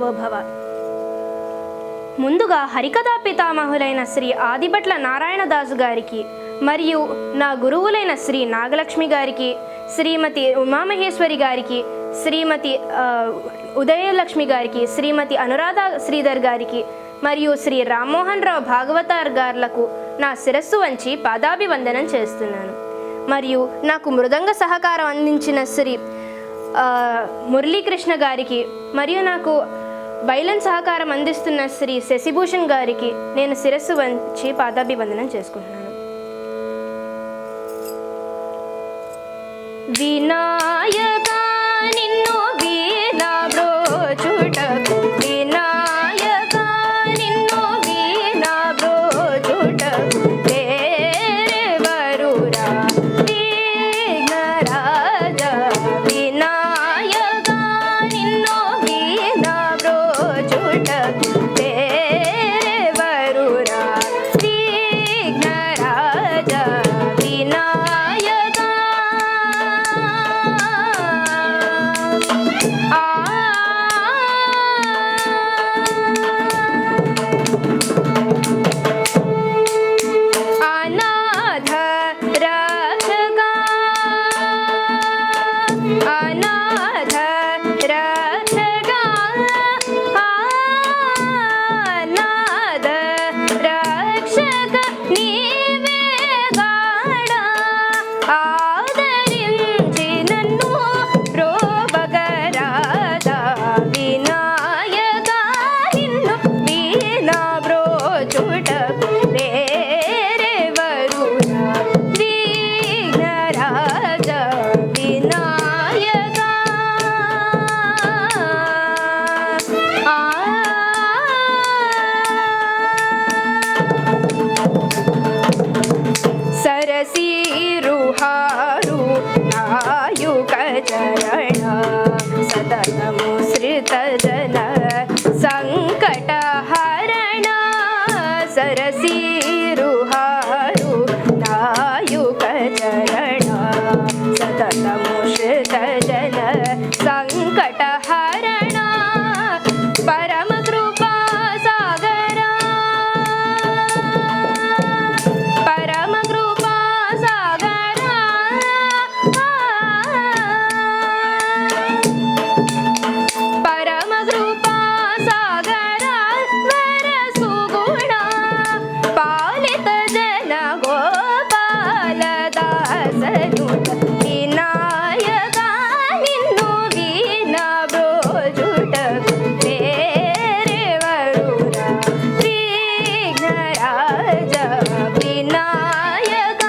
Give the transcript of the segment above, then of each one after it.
దేవోభవ. ముందుగా హరికథా పితామహులైన శ్రీ ఆదిభట్ల నారాయణదాసు గారికి మరియు నా గురువులైన శ్రీ నాగలక్ష్మి గారికి, శ్రీమతి ఉమామహేశ్వరి గారికి, శ్రీమతి ఉదయలక్ష్మి గారికి, శ్రీమతి అనురాధ శ్రీధర్ గారికి మరియు శ్రీ రామ్మోహన్ రావు భాగవతార్ గారులకు నా శిరస్సు వంచి పాదాభివందనం చేస్తున్నాను. మరియు నాకు మృదంగ సహకారం అందించిన శ్రీ మురళీకృష్ణ గారికి మరియు నాకు బైలన్ సహకారం అందిస్తున్న శ్రీ శశిభూషణ్ గారికి నేను శిరస్సు వంచి పాదాభివందనం చేసుకుంటున్నాను. వినాయక నిన్ను వీణా బ్రోచుటకు, వినాయక నిన్ను వీణా బ్రోచుటకు వేరెవరురా విఘ్నరాజ. వినాయక నిన్ను వీణా బ్రోచుటకు వేరెవరురా విఘ్నరాజ. వినాయక అనాథ రక్షక, అనాథ రక్షక, అనాథ రక్షక నీవే గాడా ఆదరించి నన్ను రోబగరాదా. వినాయక నిన్ను వీణా బ్రోచుటకు వేరెవరురా విఘ్నరాజ. వినాయక సరసీరుహారు నాయుక చరణ, సతతము శ్రిత జన సంకటహరణ. సరసీరుహారు నాయుక చరణ, సతతము శ్రిత జన సంకటహరణ. పరమ కృపా సాగర, పరమ కృపా సాగర, పరమ కృపా సాగర వర సుగుణ పాలిత జన గోపాల దాసను. వినాయక నిన్ను వీణా బ్రోచుటకు వేరెవరురా విఘ్నరాజ. వినాయక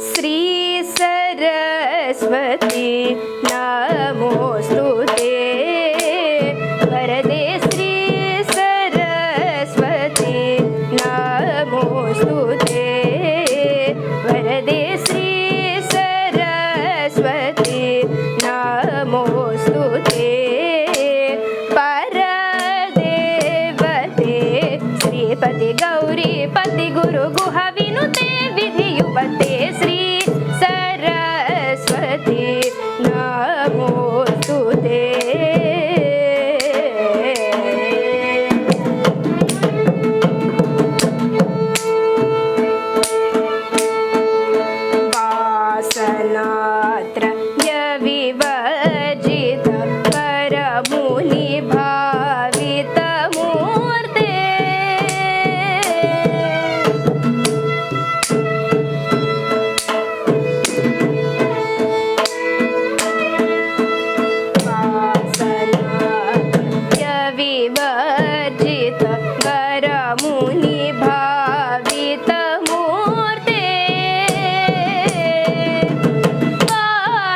శ్రీ సరస్వతి నమోస్తుతే వరదే. శ్రీ సరస్వతి నమోస్తుతే వరదే. శ్రీ సరస్వతి నమోస్తుతే పరదేవతే. శ్రీపతి గౌరీపతి గురు గుహ వినుతే విధియుపతే. శ్రీ సరస్వతి నమోస్తుతే. వాసనాత్రయ వివర్జిత పరముని భావిత మూర్తే. వాసనాత్రయ వివర్జిత వరముని భావిత మూర్తే.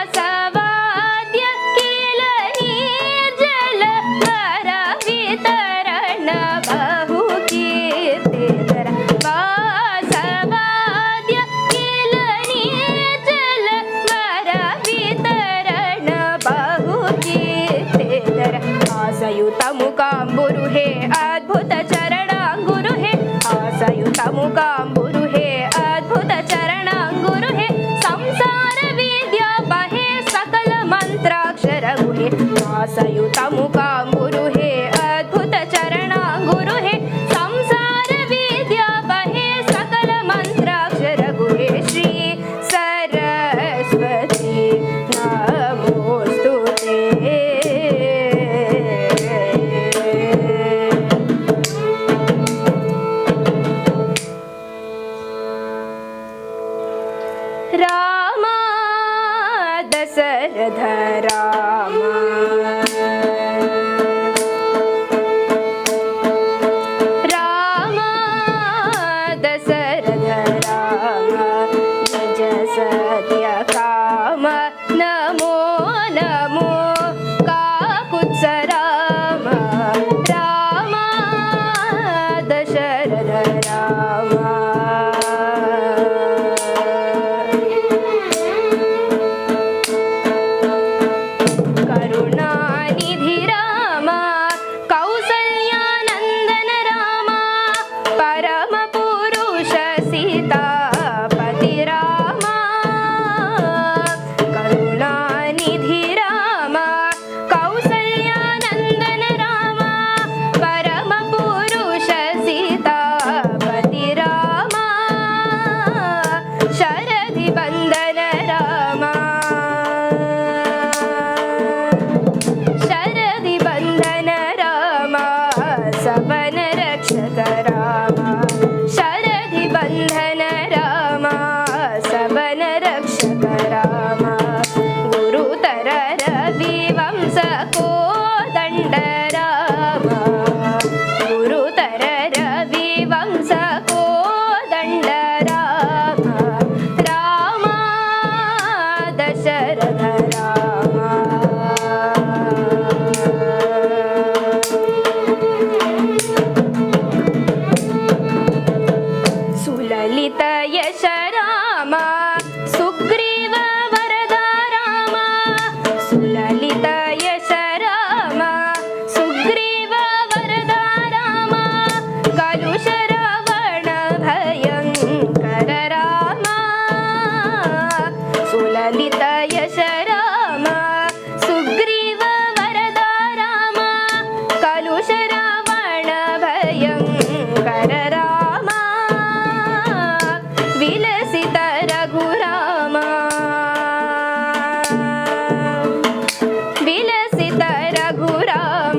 వాసవాద్య కిల నిర్జల వర వితరణ బహు కీర్తిధర. వాసవాద్య కిల నిర్జల వర వితరణ బహు కీర్తిధర. ఆసయుతము కాంబురు హే అద్భుత చరణాంగురు హే, ఆసయు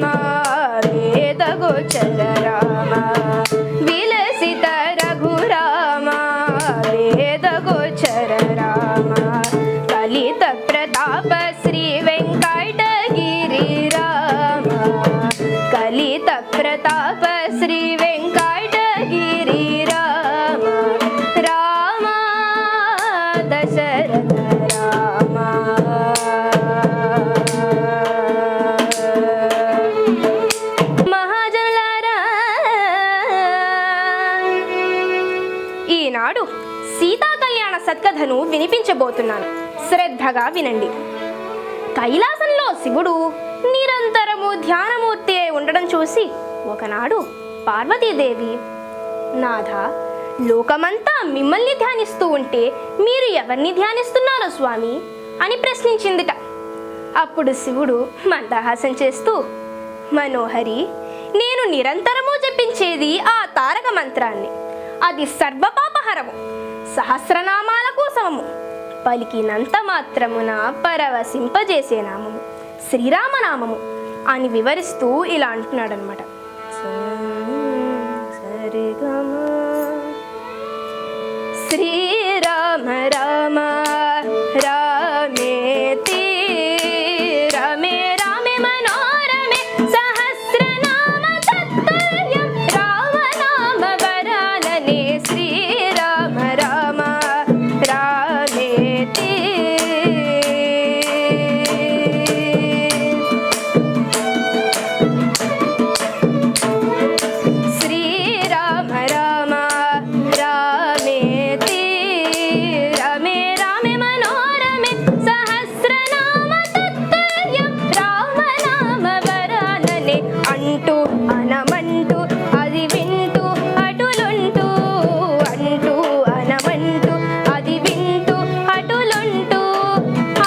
రామ వేద గోచర రామ విలసిత రఘురామ వేద గోచర రామ కలిత ప్రతాప శ్రీ వెంకటగిరి రామ కలిత ప్రతాప శ్రీ వెంకటగిరి రామ రామ దశరథ రామ మహాజనులారా, ఈనాడు సీతా కళ్యాణ సత్కథను వినిపించబోతున్నాను. శ్రద్ధగా వినండి. కైలాసంలో శివుడు నిరంతరము ధ్యానమూర్తి అయి ఉండడం చూసి ఒకనాడు పార్వతీదేవి, నాథ, లోకమంతా మిమ్మల్ని ధ్యానిస్తూ ఉంటే మీరు ఎవరిని ధ్యానిస్తున్నారో స్వామి అని ప్రశ్నించిందిట. అప్పుడు శివుడు మందహాసం చేస్తూ, మనోహరి, నేను నిరంతరము జపించేది ఆ తారక మంత్రాన్ని. అది సర్వపాపహరము, సహస్రనామాలకు సమము, పలికినంత మాత్రమున పరవశింపజేసే నామము శ్రీరామనామము అని వివరిస్తూ ఇలా అంటున్నాడు అనమాట. శ్రీరామ రామ రామేతి రమే రామే మనోరమే సహస్రనామ తత్తుల్యం రామనామ వరాననే శ్రీరామ రామ రామేతి. శ్రీరామ రామ రామేతి రమే రామే మనోరమే సహస్రనామ తత్తుల్యం రామనామ వరాననే అంటూ అనమంటూ అది వింటూ అటులుంటూ, అంటూ అనమంటూ అది వింటూ అటులుంటూ,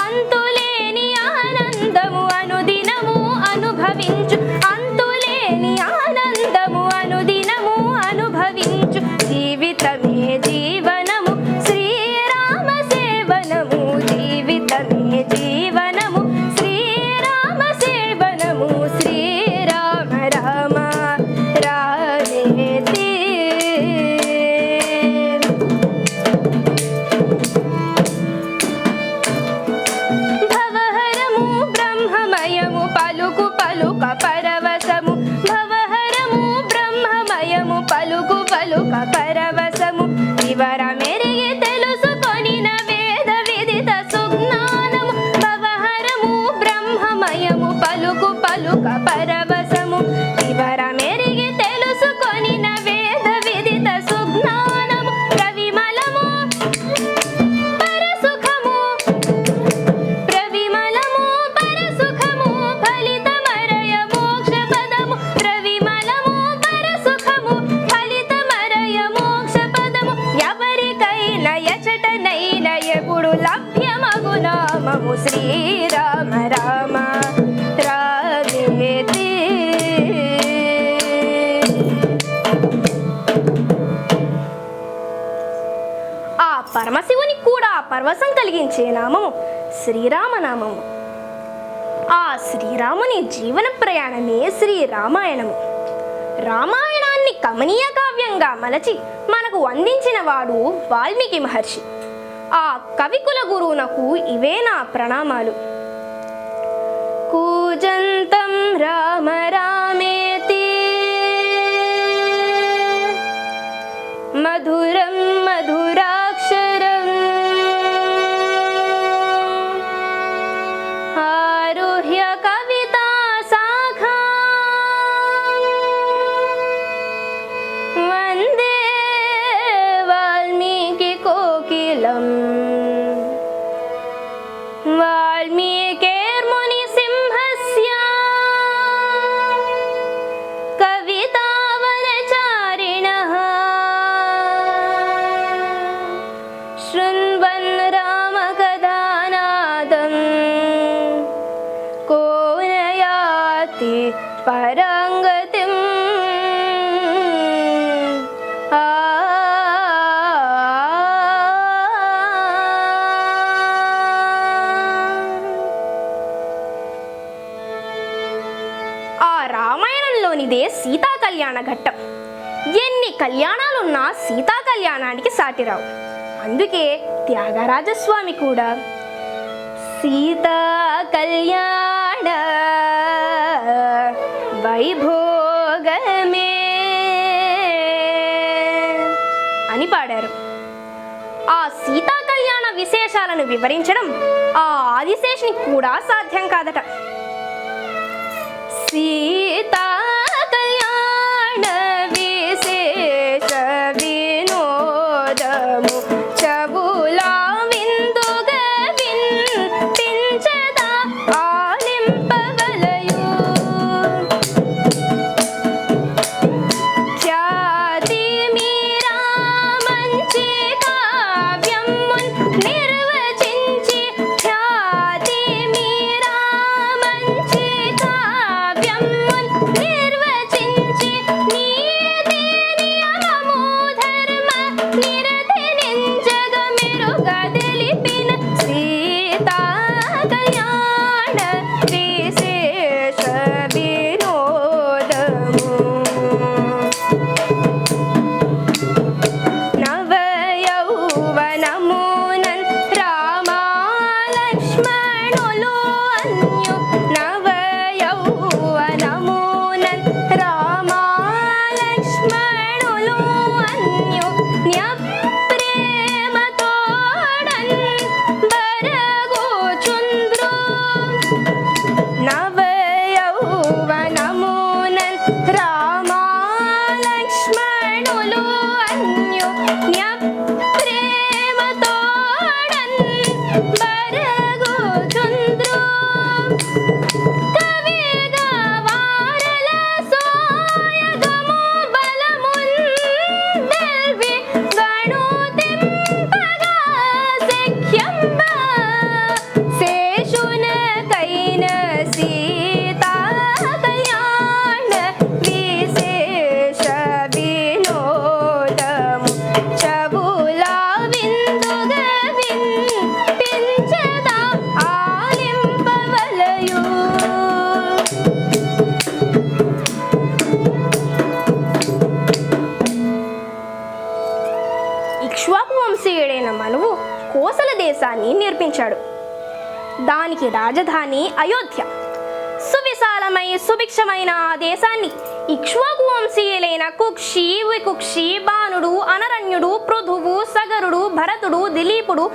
అంతులేని ఆనందము అనుదినము అనుభవించు, అంతులేని ఆనందము అనుదినము అనుభవించు, జీవితమే జీవనము శ్రీరామ సేవనము, జీవితమే జీవనము శ్రీరామ సేవనము శ్రీరామ రామ రామేతి. భవహరము బ్రహ్మమయము పలుకు పలుక పరవశము, భవహరము బ్రహ్మమయము పలుకు పలుక పరవశము, వివరమెరిగి తెలుసుకొనిన వేద విదిత సుజ్ఞానము, భవహరము బ్రహ్మమయము పలుకు పలుక పరవశము, వివరమెరిగి తెలుసుకొనిన వేద విదిత సుజ్ఞానము, ప్రవిమలము పరసుఖము, ప్రవిమలము పరసుఖము ఫలితమరయ మోక్ష పదము, ప్రవిమలము పరసుఖము ఫలితమరయ మోక్ష పదము, ఎవరికైనా ఎచటనైనా ఎప్పుడు లభ్యమగు నామము శ్రీరామ రామ రామేతి. ఆ పరమశివునికి కూడా పరవశం కలిగించే నామము శ్రీరామనామము. ఆ శ్రీరాముని జీవన ప్రయాణమే శ్రీరామాయణము. రామాయణాన్ని కమనీయ కావ్యంగా మలచి మనకు అందించిన వాడు వాల్మీకి మహర్షి. ఆ కవికుల గురువునకు ఇవే నా ప్రణామాలు. కూజంతం రామ రామేతి మధురం మధురాక్షరం ఆరుహ్య కవితా శాఖా వందే వాల్మీకి కోకిలం వాల్మీకేర్ముని సింహస్య కవితావనచారిణః శృణ్వన్ రామకథానాదం కో నయాతి పరంగతిం. ఆ రామాయణంలోనిదే సీతా కళ్యాణ ఘట్టం. ఎన్ని కళ్యాణాలున్నా సీతా కళ్యాణానికి సాటిరావు. అందుకే త్యాగరాజస్వామి కూడా సీతా కళ్యాణ వైభోగమే అని పాడారు. ఆ సీతా కళ్యాణ విశేషాలను వివరించడం ఆ ఆదిశేషుని కూడా సాధ్యం కాదట. సీతా కళ్యాణ విశేష వినోదము చెవులా విందుగా వినిపించదా ఆలింపవలయు. ఖ్యాతి మీరా మంచి కావ్యమున్ నిర్వచించి, ఖ్యాతి మీరా మంచి కావ్యమున్ నిర్వచించి, నీతి నియమము ధర్మ నిరతి నింజగ మెరుగ తెలిపిన సీతా కళ్యాణ విశేష వినోదము. నవ యౌవనమునన్ రామా లక్ష్మణులు అన్యు, నవ యౌవనమునన్ రామా లక్ష్మణులు అన్యు, న్యప్రేమతోడన్ బరగుచుంద్రు. నవ యౌవనమునన్ రామా లక్ష్మణులు అన్యు, న్యప్రేమతోడన్ బరగుచుంద్రు. కవిగా వారల సోయగము బలమున్ దెల్వి గణుతింపగా శక్యంబ శేషునకైన సీతా కళ్యాణ విశేష వినోదము చెవులా విందుగా వినిపించదా ఆలింపవలయు. ఇక్ష్వాకు వంశీయుడైన మనువు కోసల దేశాన్ని నిర్మించాడు. దానికి రాజధాని అయోధ్య. సువిశాలమై సుభిక్షమైన ఆ దేశాన్ని ఇక్ష్వాకు వంశీయులైన కుక్షి, వికుక్షి, బాణుడు, అనరణ్యుడు, పృథువు, సగరుడు, భరతుడు, దిలీపుడు,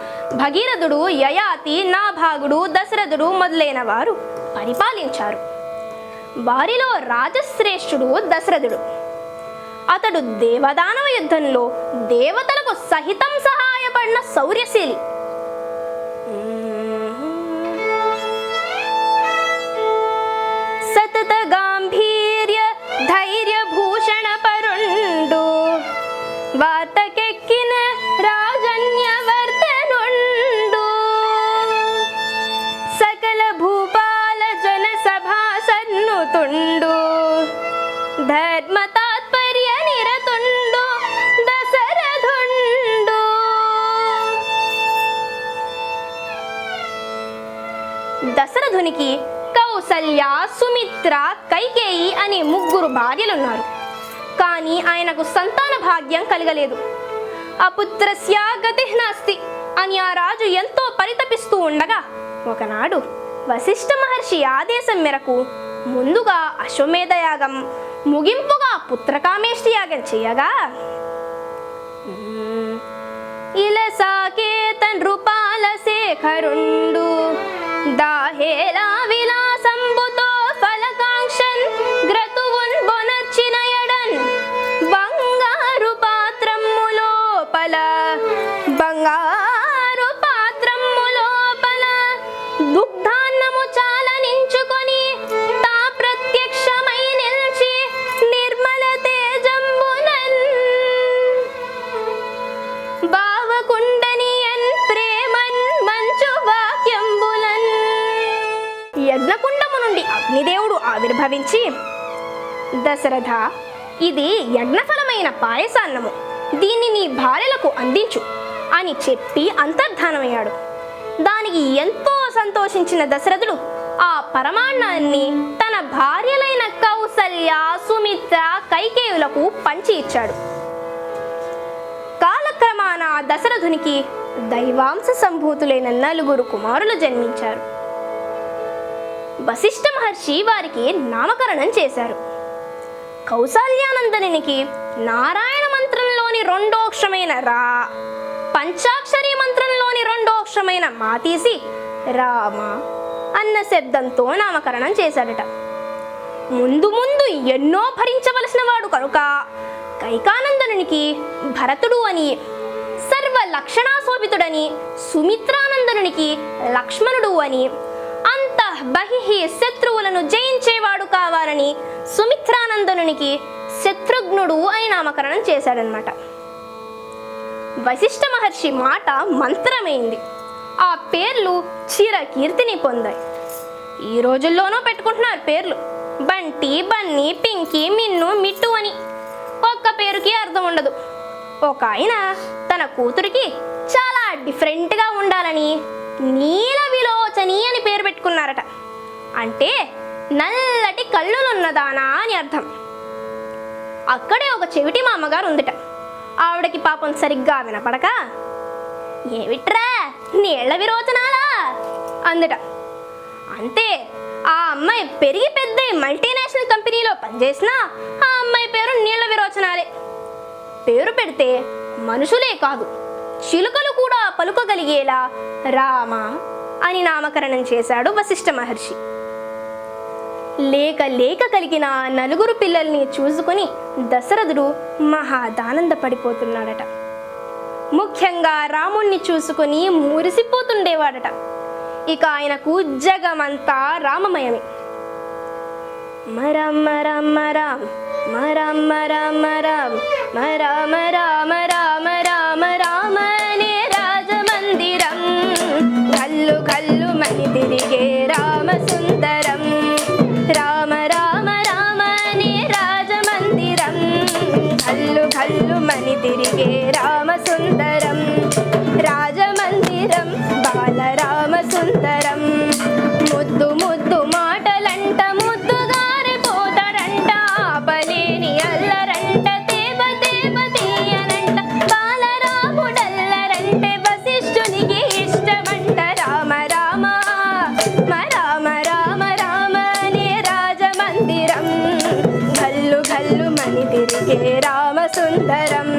భగీరథుడు, యయాతి, నాభాగుడు, దశరథుడు మొదలైన వారు పరిపాలించారు. వారిలో రాజశ్రేష్ఠుడు దశరథుడు. అతడు దేవదానవ యుద్ధంలో దేవతలకు సహితం సహాయపడిన శౌర్యశీలి. సతత గాంభీర్య ధైర్య భూషణ పరుండు, వార్తకెక్కిన రాజన్యవర్తనుండు. సకల భూపాల జన సభా సన్నుతుండు, ధర్మ తాత్పర్య నిరతుండు దశరథుండు. దశరథునికి కౌసల్య, సుమిత్ర, కైకేయి అనే 3 భార్యలున్నారు. కానీ ఆయనకు సంతాన భాగ్యం కలగలేదు. అపుత్రస్య గతి నాస్తి అని ఆ రాజు ఎంతో పరితపిస్తూ ఉండగా ఒకనాడు వశిష్ఠ మహర్షి ఆదేశం మేరకు ముందుగా అశ్వమేధ యాగం, ముగింపుగా పుత్రకామేష్టి యాగం చేయగా ఇలసాకేతన్ రూపాల శేఖరుండు, దాహేలా విలాసంబుతో ఫలకాంక్షన్ గ్రతువున్ బొనర్చిన ఎడన్, బంగారు పాత్రము లోపల దుగ్ధాన్నము చాలనించుకొని తా ప్రత్యక్షమై నిల్చి నిర్మల తేజంబునన్ భావకుండనియన్ ప్రేమన్ మంచు వాక్యంబులన్. యజ్ఞకుండము నుండి అగ్నిదేవుడు ఆవిర్భవించి, దశరథ, ఇది యజ్ఞఫలమైన పాయసాన్నము, దీన్ని నీ భార్యలకు అందించు అని చెప్పి అంతర్ధానమయ్యాడు. దానికి ఎంతో సంతోషించిన దశరథుడు ఆ పరమాన్నాన్ని తన భార్యలైన కౌసల్య, సుమిత్ర, కైకేయులకు పంచి ఇచ్చాడు. కాలక్రమాన దశరథునికి దైవాంశ సంభూతులైన 4 కుమారులు జన్మించారు. వశిష్ఠ మహర్షి వారికి నామకరణం చేశారు. కౌసల్యానందనునికి నారాయణ మంత్రంలోని 2వ అక్షరమైన రా, పంచాక్షరి మంత్రంలోని 2వ అక్షరమైన మా తీసి రామ అన్న శబ్దంతో నామకరణం చేశాడట. ముందు ముందు ఎన్నో భరించవలసిన వాడు కనుక కైకానందనునికి భరతుడు అని, సర్వ లక్షణాశోభితుడని సుమిత్రానందనునికి లక్ష్మణుడు అని, అంతః బహిః శత్రువులను జయించేవాడు కావాలని సుమిత్రానందనునికి శత్రుఘ్నుడు అని నామకరణం చేశాడనమాట. వశిష్ఠ మహర్షి మాట మంత్రమైంది. ఆ పేర్లు చిరకీర్తిని పొందాయి. ఈ రోజుల్లోనూ పెట్టుకుంటున్నారు పేర్లు. బంటి, బన్ని, పింకి, మిన్ను, మిట్టు అని. ఒక్క పేరుకి అర్థం ఉండదు. ఒక ఆయన తన కూతురికి చాలా డిఫరెంట్గా ఉండాలని నీల విలోచని అని పేరు పెట్టుకున్నారట. అంటే నల్లటి కళ్ళులున్నదానా అని అర్థం. అక్కడే ఒక చెవిటి మా అమ్మగారు ఉందిట. ఆవిడకి పాపం సరిగ్గా వినపడక, ఏమిట్రా నీళ్ల విరోచనాలా అందుట. అంతే, ఆ అమ్మాయి పెరిగి పెద్ద మల్టీనేషనల్ కంపెనీలో పనిచేసినా ఆ అమ్మాయి పేరు నీళ్ల విరోచనాలే. పేరు పెడితే మనుషులే కాదు చిలుకలు కూడా పలుకగలిగేలా రామ అని నామకరణం చేశాడు వశిష్ఠ మహర్షి. లేక లేక కలిగిన 4 పిల్లల్ని చూసుకుని దశరథుడు మహాదానందపడిపోతున్నాడట. ముఖ్యంగా రాముణ్ణి చూసుకుని మురిసిపోతుండేవాడట. ఇక ఆయనకు జగమంతా రామమయమే. మరం మరం మరం మరం మరం మరం మరామ రామ రామ రామ రామనే రాజమందిరం కల్లు కల్లు మని తిరిగే రామ సుందరం రామ రామ రామనే రాజమందిరం కల్లు కల్లు మని తిరిగే రామ సుందరం రాజమందిరం బాలరామ సుందరం ముద్దు ముద్దు మాటలంట ముద్దుగారిపోతారంట ఆపలేని అల్లరంట తేబ తేబ తీయనంట బాలరాముడల్లరంటే వశిష్ఠునికి ఇష్టమంట రామ రామ రామ రామ రామనే రాజమందిరం గల్లు గల్లు మని తిరిగే రామ సుందరం.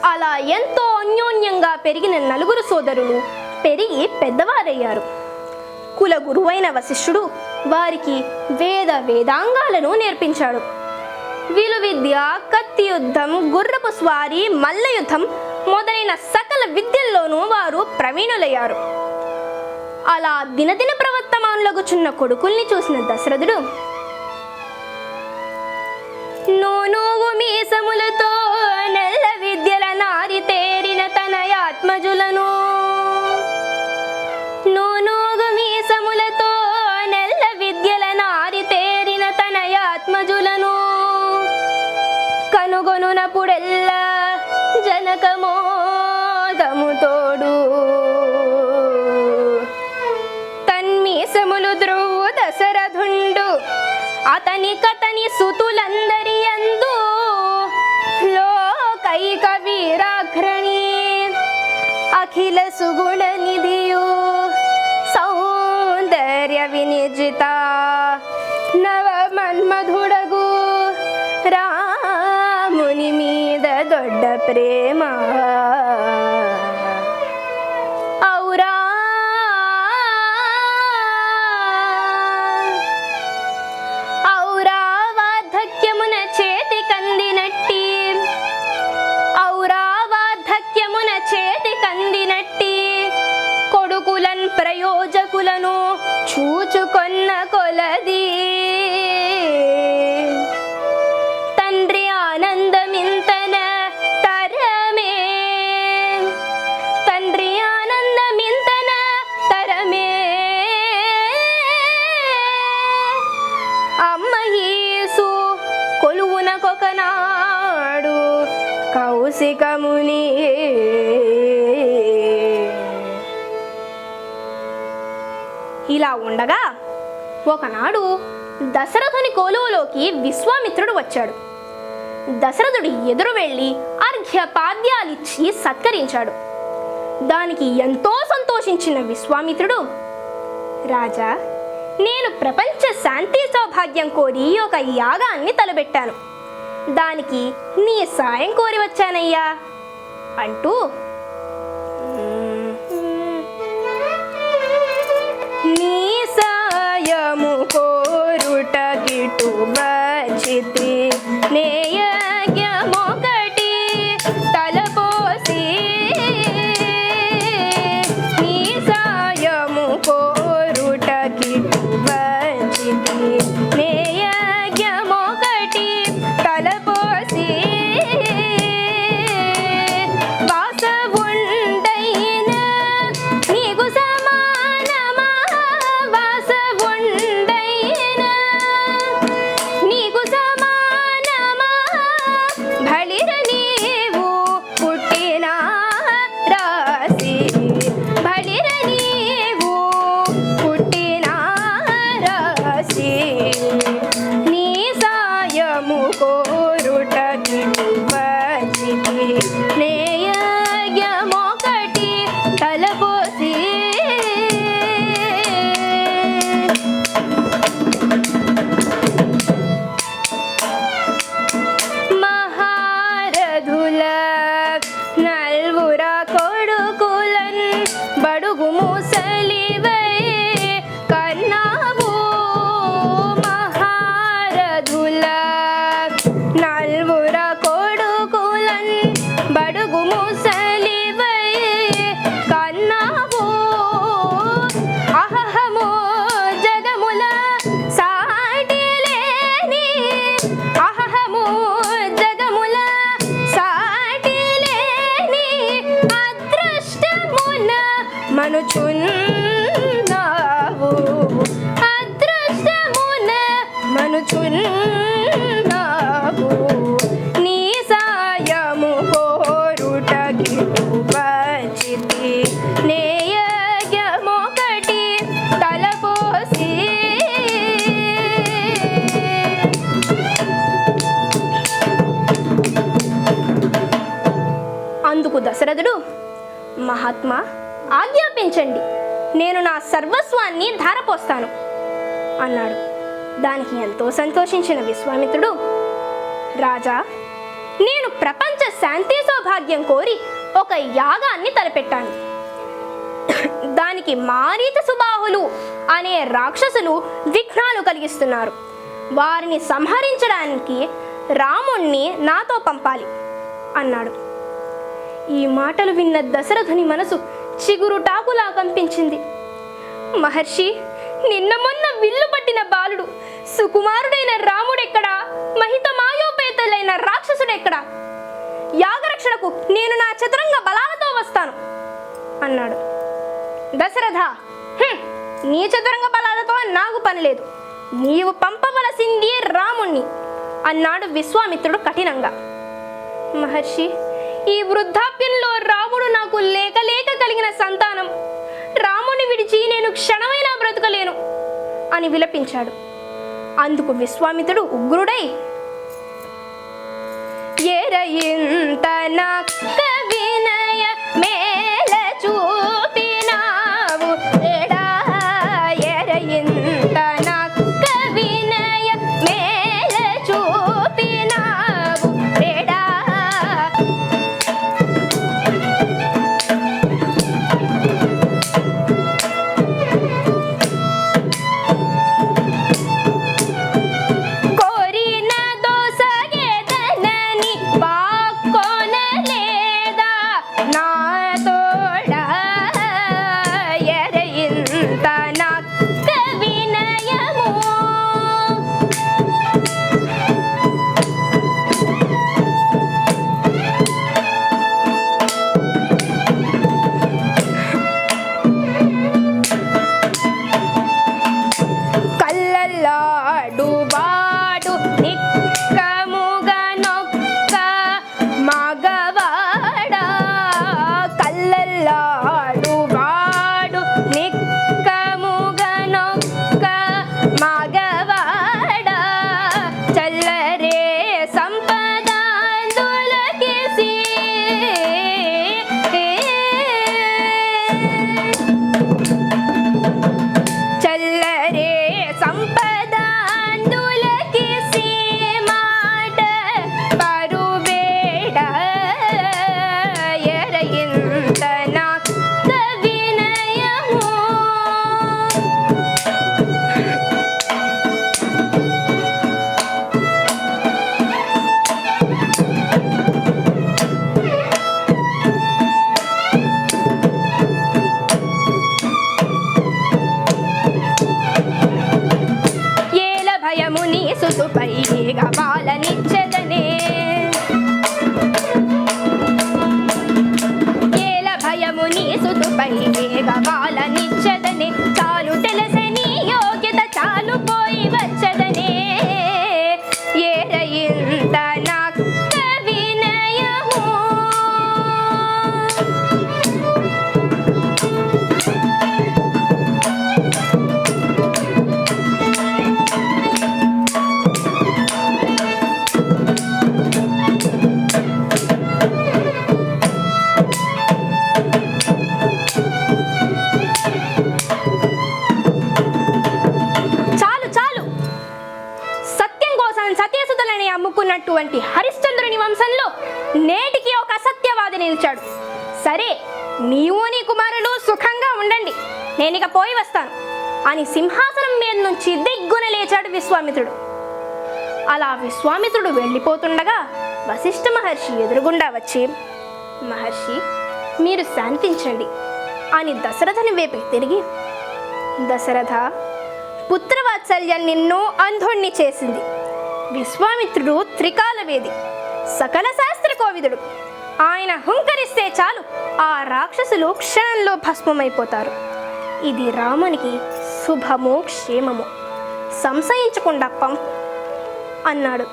అలా ఎంతో అన్యోన్యంగా పెరిగిన 4 సోదరులు పెరిగి పెద్దవారయ్యారు. కుల గురువైన వశిష్ఠుడు వారికి వేదాంగాలను నేర్పించాడు. విలువిద్య, కత్తి యుద్ధం, గుర్రపు స్వారీ, మల్ల యుద్ధం మొదలైన సకల విద్యల్లోనూ వారు ప్రవీణులయ్యారు. అలా దినదిన ప్రవర్తమానులగుచున్న కొడుకుల్ని చూసిన దశరథుడు నూనూవు మీసములతో నల్ల విద్యల నారి తేరిన తన ఆత్మజులను నూనూగు మీసములతో నల్ల విద్యల నారి తేరిన తన ఆత్మజులను కనుగొనునప్పుడెల్లా జనకమోదము తోడు తన్మీసములు ద్రువు దశరథుండు సుతులందరి యందు లోకైక వీరాగ్రణి అఖిల సుగుణ నిధియు సౌందర్య వినిజిత నవ మన్మధుడగు రాముని మీద దొడ్డ ప్రేమ ఔరా ఔరా వార్ధక్యమున చేతి కందినట్టి ఔరా వార్ధక్యమున చేతి కందినట్టి కొడుకులన్ ప్రయోజకులను చూచుకొన్న కొలది తండ్రి ఆనందమింతన తరమే తండ్రి ఆనందమింతన తరమే అమ్మ యేసు కొలువునకొకనాడు కౌశికముని ఇలా ఉండగా ఒకనాడు దశరథుని కొలువులోకి విశ్వామిత్రుడు వచ్చాడు. దశరథుడు ఎదురు వెళ్ళి అర్ఘ్యపాద్యాలిచ్చి సత్కరించాడు. దానికి ఎంతో సంతోషించిన విశ్వామిత్రుడు, రాజా, నేను ప్రపంచ శాంతి సౌభాగ్యం కోరి ఒక యాగాన్ని తలపెట్టాను. దానికి నీ సాయం కోరి వచ్చానయ్యా అంటూ నీ సాయము కోరుట గిటు వచ్చితి నేయజ్ఞమొకటి తలపోసి నీ సాయము కోరుట గిటు వచ్చితి నేయజ్ఞమొకటి తలపోసి వాసవుండైన నీకు సమానమా వాసవుండైన నీకు సమానమా బలిర నీవు పుట్టిన రాసి బలిర నీవు పుట్టిన రాసి నీ సాయము కోరుట వచ్చితి నేయజ్ఞమొకటి తలపోసి మహారథుల నల్వుర కొడుకులన్ బడుగు ముసలివై కన్నావు మహారథుల నల్వుర కొడుకులన్ బడుగు ముసలివై కన్నావు అహహము జగముల సాటి లేని అహహము జగముల సాటి లేని అదృష్టమున మనుచున్నావు అదృష్టమున మనుచున్నావు నీ సాయము కోరుట గిటు వచ్చితి నేయజ్ఞమొకటి తలపోసి అందుకు దశరథుడు, మహాత్మా, ఆజ్ఞాపించండి, నేను నా సర్వస్వాన్ని ధారపోస్తాను అన్నాడు. దానికి ఎంతో సంతోషించిన విశ్వామిత్రుడు, రాజా, నేను ప్రపంచ శాంతి సౌభాగ్యం కోరి ఒక యాగాన్ని తలపెట్టాను. దానికి మారీత సుబాహులు అనే రాక్షసులు విఘ్నాలు కలిగిస్తున్నారు. వారిని సంహరించడానికి రాముణ్ణి నాతో పంపాలి అన్నాడు. ఈ మాటలు విన్న దశరథుని మనసు చిగురుటాకులా కంపించింది. మహర్షి, నిన్న మొన్న విల్లు పట్టిన బాలుడు సుకుమారుడైన రాముడెక్కడా, మహిత మాయోపేతులైన రాక్షసుడెక్కడా? యాగరక్షణకు నేను నా చతురంగ బలాలతో వస్తాను అన్నాడు. దశరథ, నీ చతురంగ బలాలతో నాకు పని లేదు, నీవు పంపవలసింది రాముణ్ణి అన్నాడు విశ్వామిత్రుడు కఠినంగా. మహర్షి, ఈ వృద్ధాప్యంలో రాముడు నాకు లేక లేక కలిగిన సంతానం. రాముని విడిచి నేను క్షణమైనా బ్రతకలేను అని విలపించాడు. అందుకు విశ్వామిత్రుడు ఉగ్రుడై, ఎరయింత నక్క వినయ మేల చూపినావు ఎడా, ఎరయింత నక్క వినయ మేల చూపినావు ఎడా. కోరిన దోసగెదనని బాక్కొనలేదా నా తోడా, ఎరయింత నక్క వినయము. కల్లల్లాడు వాడు నిక్కముగా నొక్క మగవాడా, కల్లల్లాడు వాడు నిక్కముగా నొక్క మగవాడా, చల్లరే సంపదాందులకిసి చల్లరే సంపదాందులకిసి మాట పరువేడ, ఎరయింత నక్క వినయము. ఏల భయము నీ సుతుపై గవాలనిచ్చెదనే, ఏల భయము నీ సుతుపై గవాలనిచ్చెదనే, చాలు తెలిసే నీ యోగ్యత చాలు పోయి వచ్చదనే, ఎరయింత నక్క వినయము. చాలు చాలు, సత్యం కోసం సత్యసుతులని అమ్ముకున్నటువంటి హరిశ్చంద్రుని వంశంలో నేటికి ఒక అసత్యవాది నిలిచాడు. సరే, నీవు నీ కుమారులు సుఖంగా ఉండండి, నేనిక పోయి వస్తాను అని సింహాసనం మీద నుంచి దిగ్గున లేచాడు విశ్వామిత్రుడు. అలా విశ్వామిత్రుడు వెళ్ళిపోతుండగా వశిష్ఠ మహర్షి ఎదురుగుండా వచ్చి, మహర్షి మీరు శాంతించండి అని దశరథుని వైపుకి తిరిగి, దశరథ, పుత్రవాత్సల్యం నిన్ను అంధుణ్ణి చేసింది. విశ్వామిత్రుడు త్రికాలవేది, సకల శాస్త్ర కోవిదుడు. ఆయన హుంకరిస్తే చాలు ఆ రాక్షసులు క్షణంలో భస్మమైపోతారు. ఇది రామునికి శుభమో క్షేమమో సంశయించకుండా పంపు అన్నాడు.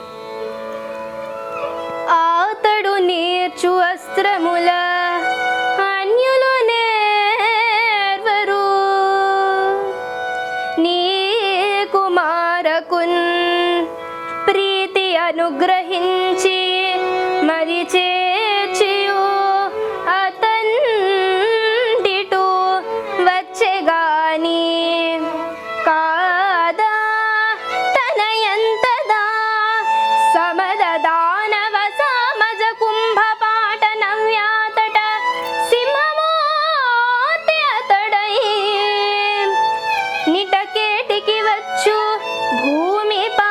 ఆతడు నేర్చు అస్త్రముల అన్యులు నేర్వరు, నీ కుమారకున్ ప్రీతి అనుగ్రహించి మరి చేర్చియు అతండిటు వచ్చెగాని కాదా తనయంతదా సమద దానవ సామజ కుంభపాట నవ్యాతట సింహమూర్తి అతడై నిటకేటికి వచ్చు భూమిపా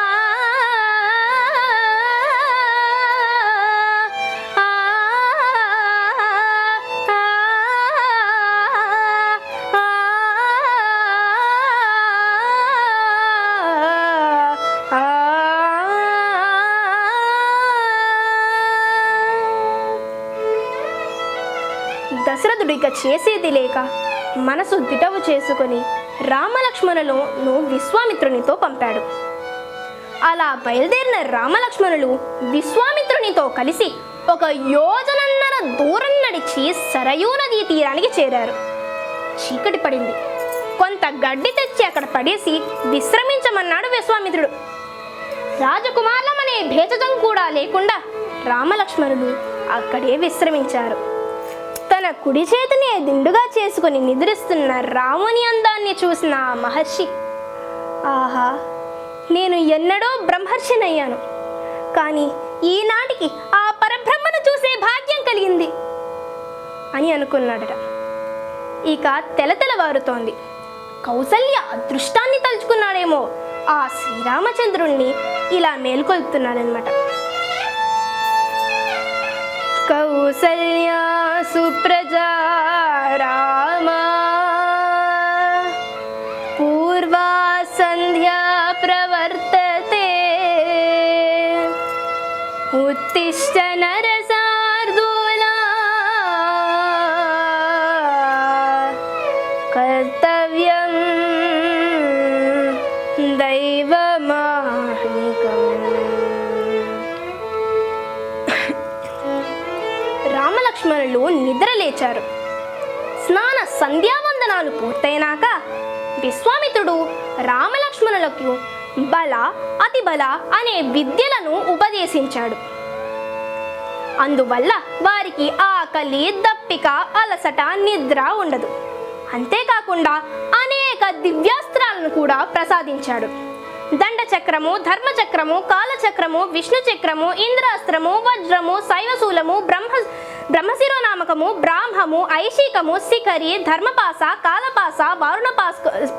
దశరథుడు ఇక చేసేది లేక మనసు దిటవు చేసుకొని రామలక్ష్మణులను విశ్వామిత్రునితో పంపాడు. అలా బయలుదేరిన రామలక్ష్మణులు విశ్వామిత్రునితో కలిసి 1 యోజనన్నర దూరం నడిచి సరయూ నదీ తీరానికి చేరారు. చీకటి పడింది. కొంత గడ్డి తెచ్చి అక్కడ పడేసి విశ్రమించమన్నాడు విశ్వామిత్రుడు. రాజకుమారులమనే భేదం కూడా లేకుండా రామలక్ష్మణులు అక్కడే విశ్రమించారు. తన కుడి చేతిని దిండుగా చేసుకుని నిద్రిస్తున్న రాముని అందాన్ని చూసిన ఆ మహర్షి, ఆహా, నేను ఎన్నడో బ్రహ్మర్షినయ్యాను, కానీ ఈనాటికి ఆ పరబ్రహ్మను చూసే భాగ్యం కలిగింది అని అనుకున్నాడట. ఇక తెలతెలవారుతోంది. కౌసల్య అదృష్టాన్ని తలుచుకున్నాడేమో ఆ శ్రీరామచంద్రుణ్ణి ఇలా మేల్కొల్పుతున్నాడనమాట. కౌసల్యా సుప్రజా రామ పూర్వా సంధ్యా ప్రవర్తతే ఉత్తిష్ట నరసార్దూలా కర్తవ్యం దైవమాహ్నికం. రామలక్ష్మణులు నిద్రలేచారు. స్నాన సంధ్యావందనాలు పూర్తయినాక విశ్వామిత్రుడు రామలక్ష్మణులకు బల అతిబల అనే విద్యలను ఉపదేశించాడు. అందువల్ల వారికి ఆకలి, దప్పిక, అలసట, నిద్ర ఉండదు. అంతేకాకుండా అనేక దివ్యాస్త్రాలను కూడా ప్రసాదించాడు. దండచక్రము, ధర్మచక్రము, కాలచక్రము, విష్ణు చక్రము, ఇంద్రాస్త్రము, వజ్రము, శైవశూలము, బ్రహ్మశిరోనామకము, బ్రాహ్మము, ఐశికము, శిఖరి, ధర్మపాస, కాలపాస, వారుణ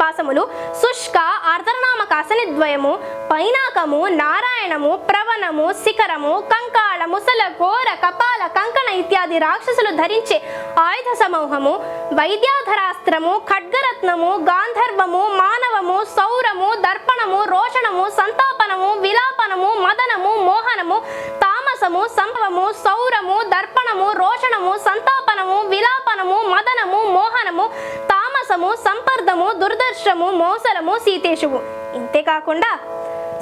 పాసములు, శుష్క, ఆర్ధనామకాసనిద్వయము, పైనాకము, నారాయణము, ప్రవణము, శిఖరము, కంకాళ, ముసల, ఘోర, కపాల, కంకణ ఇత్యాది రాక్షసులు ధరించే ఆయుధ సమూహము, వైద్యాధరాస్త్రము, ఖడ్గరత్నము, గాంధర్వము, మానవము, సౌరము, దర్పణము, రోషణము, సంతాపనము, విలాపనము, మదనము, మోహనము, తామసము, సంభవము, సౌరము, దర్పణము, రోషణము, సంతాపనము, విలాపనము, మదనము, మోహనము, తామసము, సంపర్దము, దుర్దర్శము, మోసరము, సీతేశువు. ఇంతేకాకుండా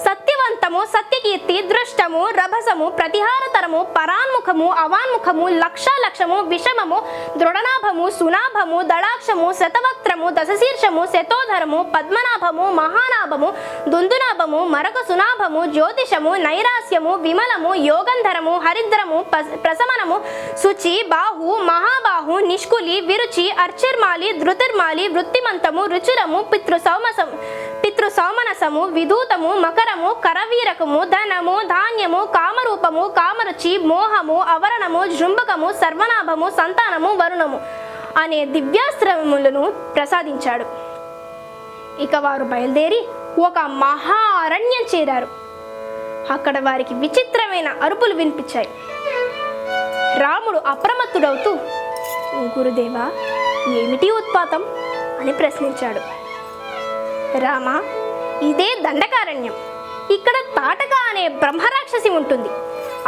సత్యవంతము, సత్యకీర్తి, దృష్టము, రభసము, ప్రతిహారతరము, పరాన్ముఖము, అవాన్ముఖము, లక్షము, విషమము, దృఢనాభము, సునాభము, దళాక్షము, శతవక్త్రము, దశశీర్షము, శతోధరము, పద్మనాభము, మహానాభము, దుందునాభము, మరక సునాభము, జ్యోతిషము, నైరాస్యము, విమలము, యోగంధరము, హరిద్రము, ప్రశమనము, శుచి, బాహు, మహాబాహు, నిష్కులి, విరుచి, అర్చిర్మాలి, ధృతిర్మాలి, వృత్తిమంతము, రుచిరము, పితృసౌమనసము, విదూతము, మకరము, కరవీరకము, ధనము, ధాన్యము, కామరూపము, కామరుచి, మోహము, అవరణము, జృంభకము, సర్వనాభము, సంతానము, వరుణము అనే దివ్యాస్త్రములను ప్రసాదించాడు. ఇక వారు బయలుదేరి ఒక మహా అరణ్యం చేరారు. అక్కడ వారికి విచిత్రమైన అరుపులు వినిపించాయి. రాముడు అప్రమత్తుడవుతూ, గురుదేవా, ఏమిటి ఉత్పాతం అని ప్రశ్నించాడు. రామ, ఇదే దండకారణ్యం. ఇక్కడ తాటక అనే బ్రహ్మరాక్షసి ఉంటుంది.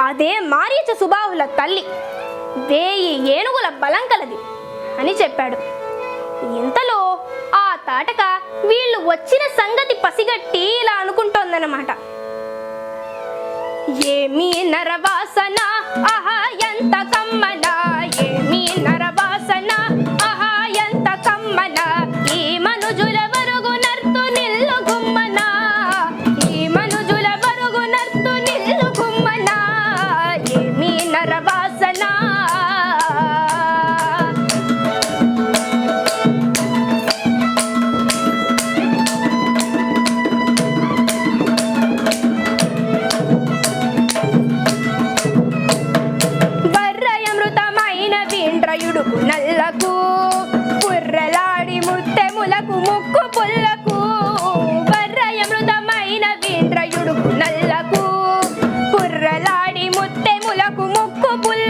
అదే మారీచ సుబాహుల తల్లి. 1000 ఏనుగుల బలం కలది అని చెప్పాడు. ఇంతలో ఆ తాటక వీళ్ళు వచ్చిన సంగతి పసిగట్టి ఇలా అనుకుంటోందన్నమాట. ఏమీ నరవాసన, ఆహా ఎంత కమ్మన, ఏమీ నరవాసన, ఆహా ఎంత కమ్మన, ఈ మనుజుల వరుగు నర్తు నిల్లు గుమ్మన, ఈ మనుజుల వరుగు నర్తు నిల్లు గుమ్మన, ఏమీ నరవాసన. నల్లకు పుర్రలాడి ముత్తెములకు ముక్కు పుల్లకు, బర్రయమృతమైన వీంద్రయుడు నల్లకు పుర్రలాడి ముత్తెములకు ముక్కు పుల్ల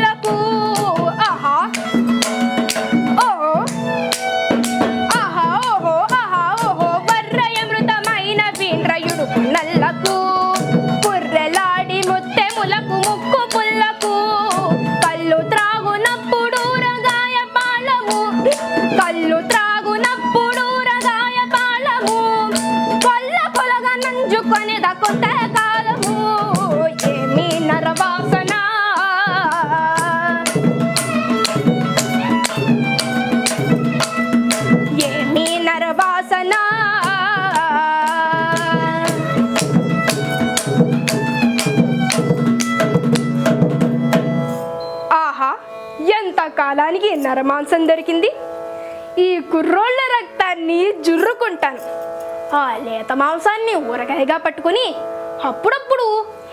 ఇంతకాలానికి నరమాంసం దొరికింది. ఈ కుర్రోళ్ళ రక్తాన్ని జుర్రుకుంటాను. ఆ లేత మాంసాన్ని ఊరగాయగా పట్టుకుని అప్పుడప్పుడు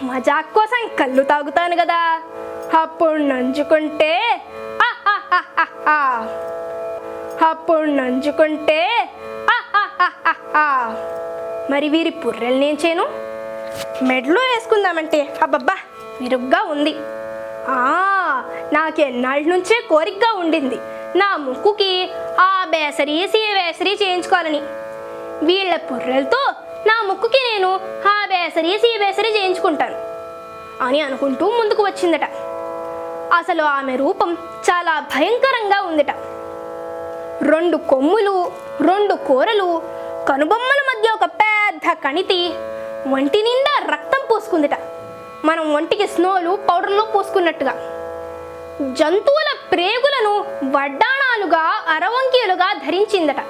మజాక్ కోసం కళ్ళు తాగుతాను కదా, అప్పుడు నంచుకుంటే మరి వీరి పుర్రెలు నేను చేయను. మెడలో వేసుకుందామంటే అబ్బబ్బా విరుగ్గా ఉంది. నాకెన్నాళ్ళ నుంచే కోరికగా ఉండింది నా ముక్కుకి ఆ బేసరి వేసరి చేయించుకోవాలని. వీళ్ళ పుర్రెలతో నా ముక్కుకి నేను ఆ బేసరి చేయించుకుంటాను అని అనుకుంటూ ముందుకు వచ్చిందట. అసలు ఆమె రూపం చాలా భయంకరంగా ఉందట. 2 కొమ్ములు, 2 కూరలు, కనుబొమ్మల మధ్య ఒక పెద్ద కణితి, ఒంటి నిండా రక్తం పూసుకుందట. మనం ఒంటికి స్నోలు పౌడర్లు పూసుకున్నట్టుగా. జంతువుల ప్రేగులను వడ్డాణాలుగా అరవంకీలుగా ధరించిందట.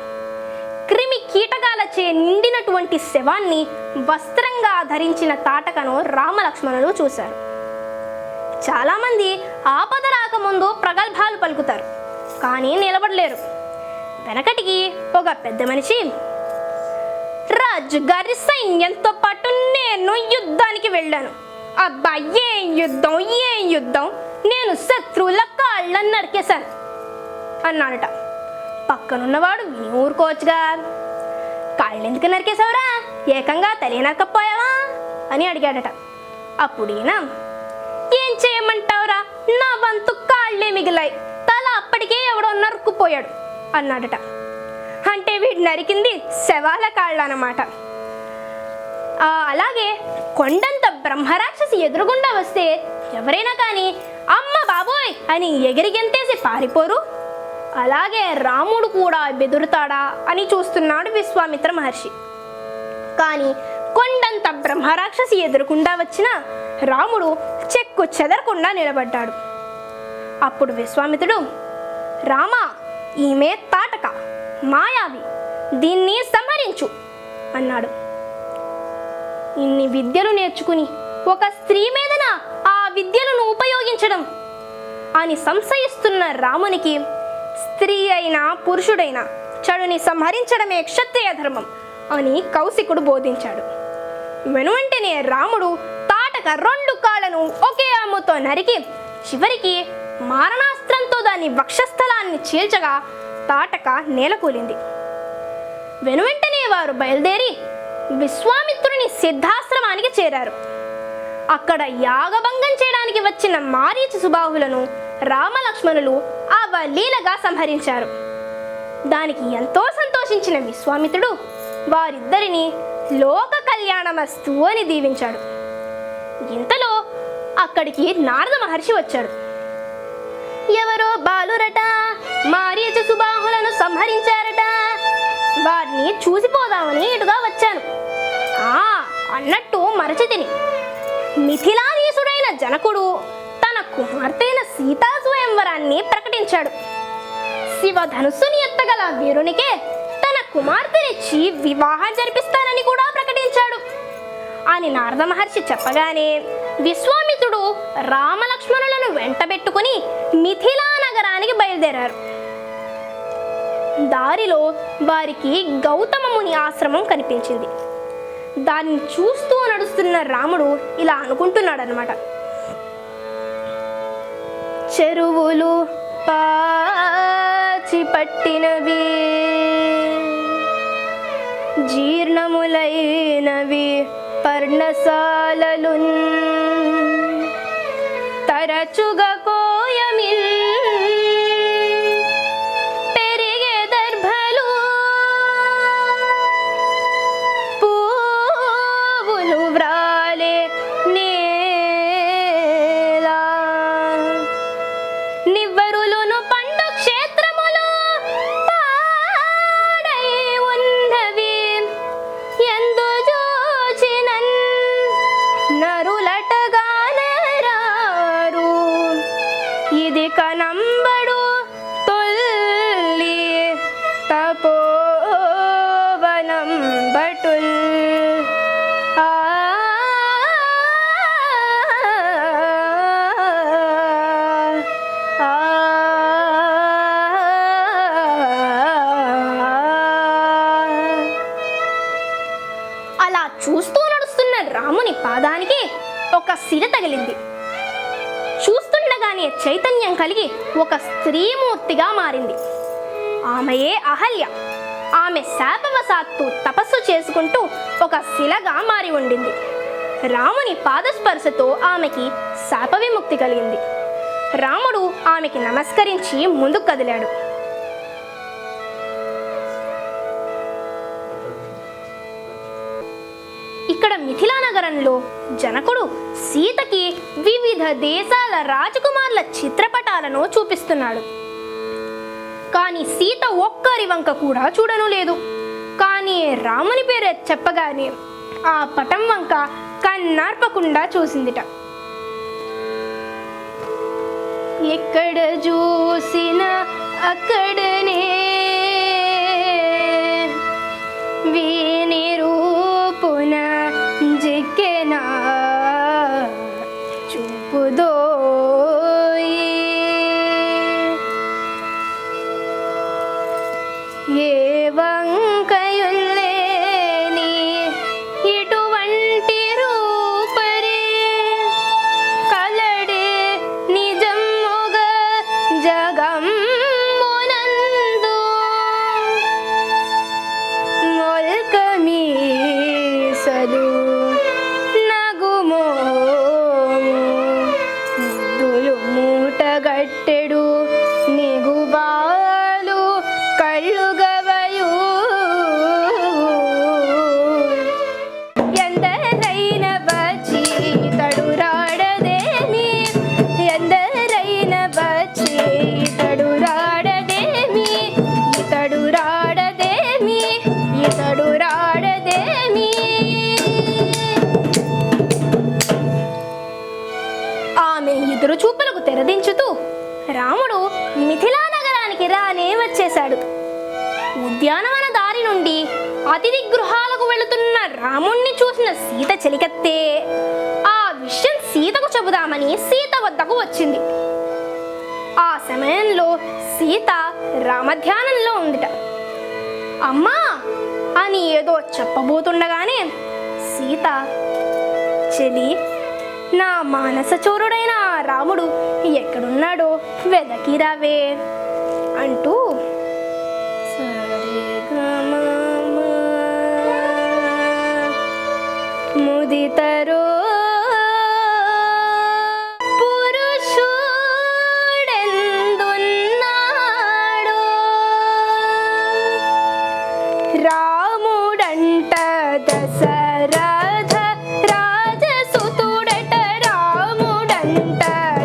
క్రిమి కీటకాలచే నిండినటువంటి శవాన్ని వస్త్రంగా ధరించిన తాటకను రామలక్ష్మణులు చూశారు. చాలామంది ఆపద రాకముందు ప్రగల్భాలు పలుకుతారు, కానీ నిలబడలేరు. వెనకటికి ఒక పెద్ద మనిషి, రాజుగారి సైన్యంతో పాటు నేను యుద్ధానికి వెళ్ళాను. అబ్బా ఏం యుద్ధం, నేను శత్రువుల కాళ్ళను నరికేశాను అన్నాడట. పక్కనున్నవాడు విని ఊరుకోవచ్చుగా, కాళ్ళెందుకు నరికేశావురా, ఏకంగా తలే నరకపోయావా అని అడిగాడట. అప్పుడు ఈయన, ఏం చేయమంటావురా, నా వంతు కాళ్ళే మిగిలాయి, తల అప్పటికే ఎవడో నరుక్కుపోయాడు అన్నాడట. అంటే వీడు నరికింది శవాల కాళ్ళ అన్నమాట. అలాగే కొండంత బ్రహ్మరాక్షసి ఎదురుగుండా వస్తే ఎవరైనా కానీ అమ్మ బాబోయ్ అని ఎగిరి గెంతేసి పారిపోరు. అలాగే రాముడు కూడా బెదురుతాడా అని చూస్తున్నాడు విశ్వామిత్ర మహర్షి. కానీ కొండంత బ్రహ్మరాక్షసి ఎదురుకుండా వచ్చిన రాముడు చెక్కు చెదరకుండా నిలబడ్డాడు. అప్పుడు విశ్వామిత్రుడు, రామా, ఈమె తాటక, మాయావి, దీన్ని సంహరించు అన్నాడు. ఇన్ని విద్యలు నేర్చుకుని ఒక స్త్రీ మీదన ఆ విద్యలను ఉపయోగించడం అని సంశయిస్తున్న రామునికి స్త్రీ అయినా పురుషుడైనా చెడుని సంహరించడమే క్షత్రియ ధర్మం అని కౌశికుడు బోధించాడు. వెనువెంటనే రాముడు తాటక 2 కాళ్ళను ఒకే అమ్ముతో నరికి చివరికి మారణాస్త్రంతో దాని వక్షస్థలాన్ని చీల్చగా తాటక నేలకూలింది. వెనువెంటనే వారు బయలుదేరి విశ్వామిత్రుని సిద్ధాశ్రమానికి చేరారు. అక్కడ యాగభంగం చేయడానికి వచ్చిన మారీచ సుబాహులను రామలక్ష్మణులు అవలీలగా సంహరించారు. దానికి ఎంతో సంతోషించిన విశ్వామిత్రుడు వారిద్దరిని లోక కళ్యాణమస్తు అని దీవించాడు. ఇంతలో అక్కడికి నారద మహర్షి వచ్చాడు. ఎవరో బాలురట మారీచ సుబాహులను సంహరించారట, వారిని చూసిపోదామని ఇటుగా వచ్చాను. అన్నట్టు మరచితిని, మిథిలాధీశుడైన జనకుడు తన కుమార్తెన సీతా స్వయంవరాన్ని ప్రకటించాడు. శివధనుస్సుని ఎత్తగల వీరునికే తన కుమార్తెనిచ్చి వివాహం జరిపిస్తానని కూడా ప్రకటించాడు అని నారద మహర్షి చెప్పగానే విశ్వామిత్రుడు రామలక్ష్మణులను వెంటబెట్టుకుని మిథిలా నగరానికి బయలుదేరారు. దారిలో వారికి గౌతమ ముని ఆశ్రమం కనిపించింది. దాన్ని చూస్తూ నడుస్తున్న రాముడు ఇలా అనుకుంటున్నాడనమాట. చెరువులు పాచి పట్టినవి, జీర్ణములైనవి పర్ణశాలలు, తరచుగా కోయమిల్ పెరిగే దర్భలు, పువ్వులు వ్రాలే నేలా, నివ్వరులును పండు క్షేత్రములు పాడై ఉన్నవి, ఎందు జోచినన్ నరులటగానరారు, ఇది కనంబడు తొల్లి తపోవనం బటుల్. ఆ ఒక శిల తగిలింది. చూస్తుండగానే చైతన్యం కలిగి ఒక స్త్రీమూర్తిగా మారింది. ఆమెయే అహల్య. ఆమె శాపవశాత్తు తపస్సు చేసుకుంటూ ఒక శిలగా మారి ఉండింది. రాముని పాదస్పర్శతో ఆమెకి శాప విముక్తి కలిగింది. రాముడు ఆమెకి నమస్కరించి ముందుకు కదిలాడు. ఇక్కడ మిథిలా నగరంలో జనకుడు సీతకి వివిధ దేశాల రాజకుమారుల చిత్రపటాలను చూపిస్తున్నాడు. కానీ సీత ఒక్కరి వంక కూడా చూడను లేదు. కానీ రాముని పేరు చెప్పగానే ఆ పటం వంక కన్నార్పకుండా చూసిందిట. ఎక్కడ చూసినా అక్కడనే వీని రూపున జిక్కెనా చూపుదో. ఏ వంకయుల్లేని ఇటువంటి రూపరే కలడే నిజముగ జగమ్మునందు మొల్కమీసలు నగుమోము ముద్దులు మూటగట్టెడు నిగుబాలు కళ్ళుగవయు ఎందరైన బచి తడురాడదేమి ఎందరైన బచి తడురాడదేమి ఇతడు రాడదేమి ఇతడు రాడదేమి. ఆమె ఎదురు చూపులకు తెరదించుతూ రాముడు మిథిలా నగరానికి రానే వచ్చేశాడు. ఉద్యానవన దారి నుండి అతిథి గృహాలకు వెళుతున్న రాముణ్ణి చూసిన సీత చెలికత్తే ఆ విషయం సీతకు చెబుదామని సీత వద్దకు వచ్చింది. ఆ సమయంలో సీత రామధ్యానంలో ఉందిట. అమ్మా అని ఏదో చెప్పబోతుండగానే సీత, చెలి, నా మానసచోరుడైన ఆ రాముడు ఎక్కడున్నాడో వెదకి రావే అంటూ ముదితరో పురుషుడెందున్నాడో రాముడంట దశరథ రాజసుతుడట రాముడంట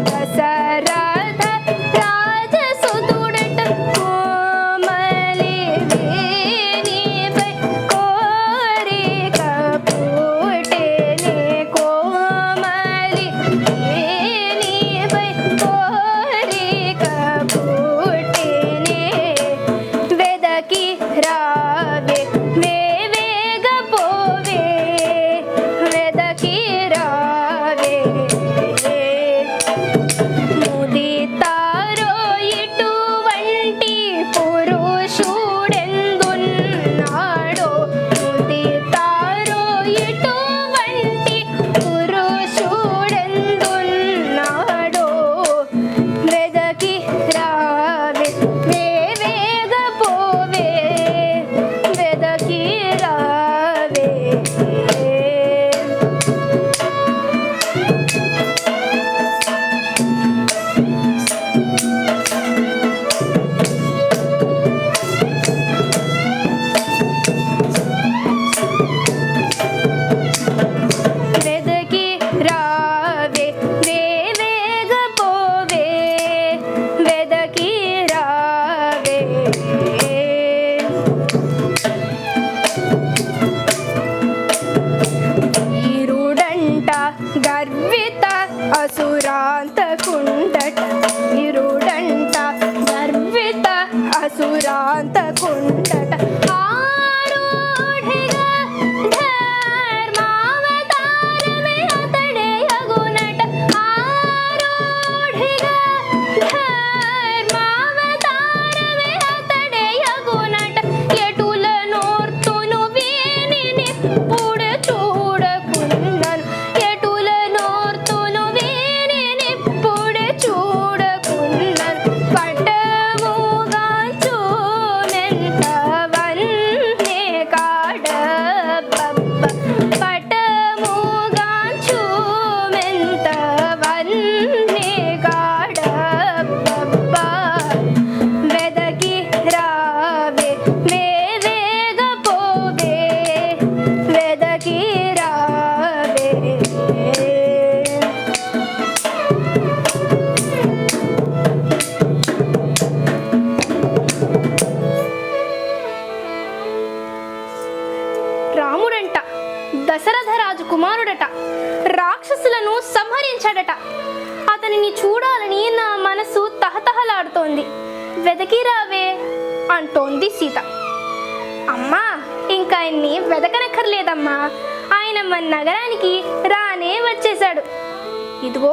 దశరథ రాజసుతుడట కోమలి వేణిపై కోరిక పుట్టెనే మనసు తహతహలాడుతోంది. వెదకి రావే అంటోంది సీత. అమ్మా, ఇంకా ఆయన్ని వెదకనక్కర్లేదమ్మా, ఆయన మన నగరానికి రానే వచ్చేశాడు. ఇదిగో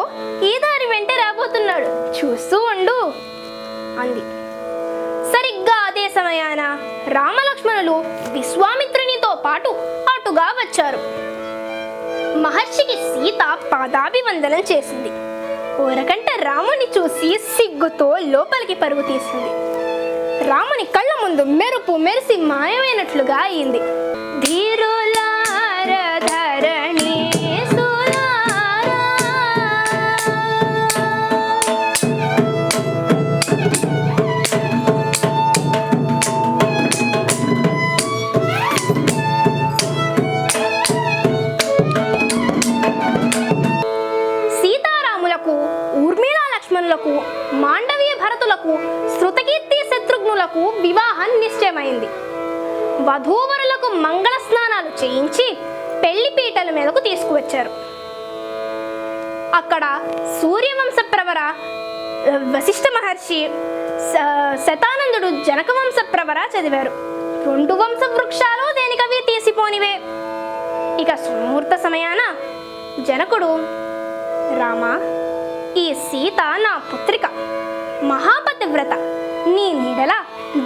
ఈ దారి వెంటే రాబోతున్నాడు, చూస్తూ ఉండు అంది. సరిగ్గా అదే సమయాన రామలక్ష్మణులు విశ్వామిత్రునితో పాటు అటుగా వచ్చారు. మహర్షికి సీత పాదాభివందనం చేసింది. ఓరకంట రాముని చూసి సిగ్గుతో లోపలికి పరుగు తీసింది. రాముని కళ్ళ ముందు మెరుపు మెరిసి మాయమైనట్లుగా అయింది. ధీరులార ధరణి మాండవీయ భరతులకు, శృతకీర్తి శత్రుఘ్నులకు వివాహం నిశ్చయమైంది. వధూవరులకు మంగళ స్నానాలు చేయించి పెళ్లి పీటల మీదకు తీసుకువచ్చారు. అక్కడ సూర్యవంశ ప్రవర వశిష్ఠ మహర్షి, శతానందుడు జనక వంశ ప్రవర చదివారు. 2 వంశ వృక్షాలు దేనికవి తీసిపోనివే. ఇక సుముహూర్త సమయాన జనకుడు, రామా, ఈ సీత నా పుత్రిక, మహాపతివ్రత, నీ నీడల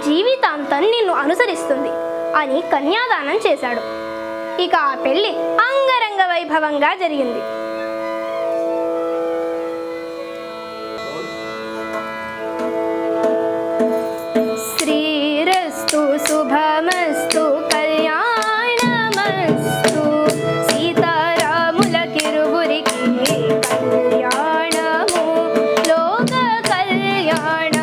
జీవితాంతం నిన్ను అనుసరిస్తుంది అని కన్యాదానం చేశాడు. ఇక ఆ పెళ్లి అంగరంగ వైభవంగా జరిగింది. శ్రీరస్తు శుభమస్తు కళ్యాణమస్తు సీతారాముల కిరువురికి అనుపమ కళ్యాణ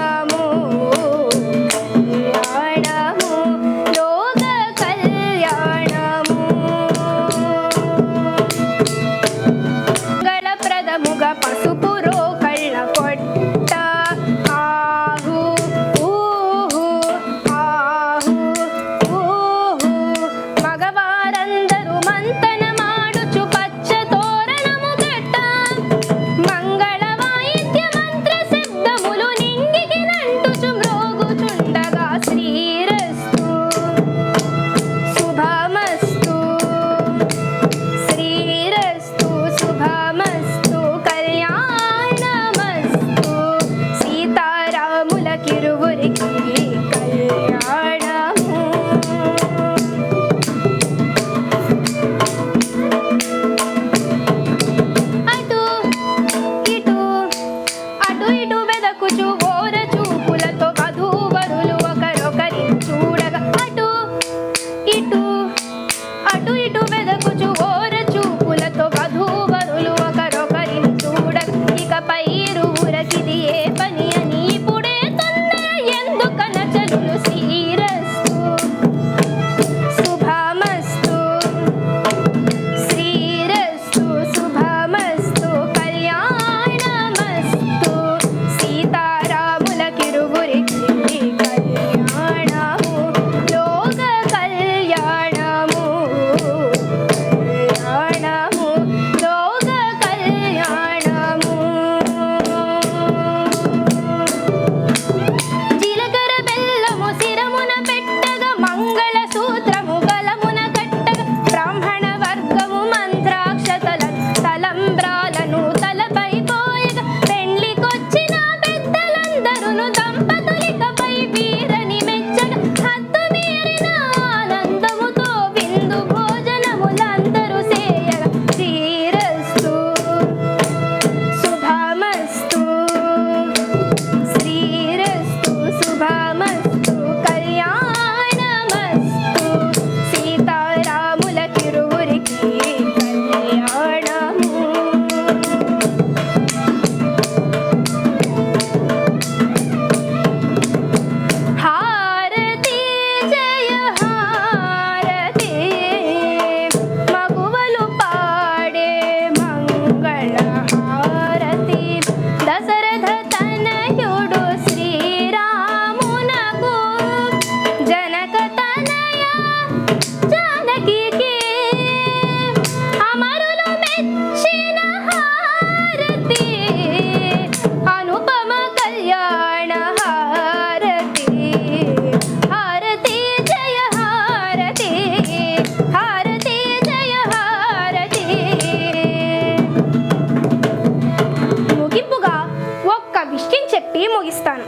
విషయం చెప్పి ముగిస్తాను.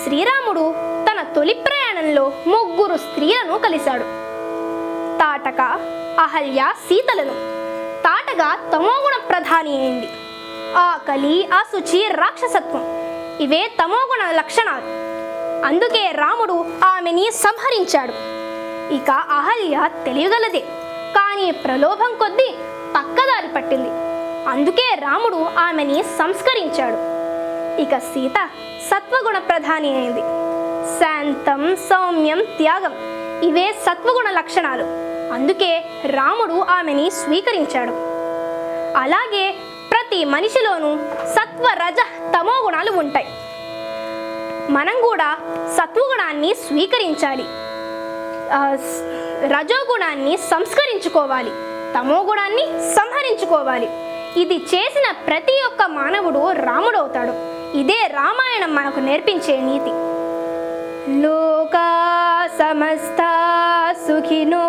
శ్రీరాముడు తన తొలి ప్రయాణంలో 3 స్త్రీలను కలిశాడు. తాటక, అహల్య, సీతలను. తాటక తమోగుణ ప్రధాని అయింది. ఆకలి, అశుచి, రాక్షసత్వం ఇవే తమోగుణ లక్షణాలు. అందుకే రాముడు ఆమెని సంహరించాడు. ఇక అహల్య తెలియగలదే, కానీ ప్రలోభం కొద్దీ పక్కదారి పట్టింది. అందుకే రాముడు ఆమెని సంస్కరించాడు. ఇక సీత సత్వగుణ ప్రధాని అయింది. శాంతం, సౌమ్యం, త్యాగం ఇవే సత్వగుణ లక్షణాలు. అందుకే రాముడు ఆమెని స్వీకరించాడు. అలాగే ప్రతి మనిషిలోనూ సత్వ, రజ, తమో గుణాలు ఉంటాయి. మనం కూడా సత్వగుణాన్ని స్వీకరించాలి, రజోగుణాన్ని సంస్కరించుకోవాలి, తమో గుణాన్ని సంహరించుకోవాలి. ఇది చేసిన ప్రతి ఒక్క మానవుడు రాముడవుతాడు. ఇదే రామాయణం మనకు నేర్పించే నీతి. లోకా సమస్తా సుఖినో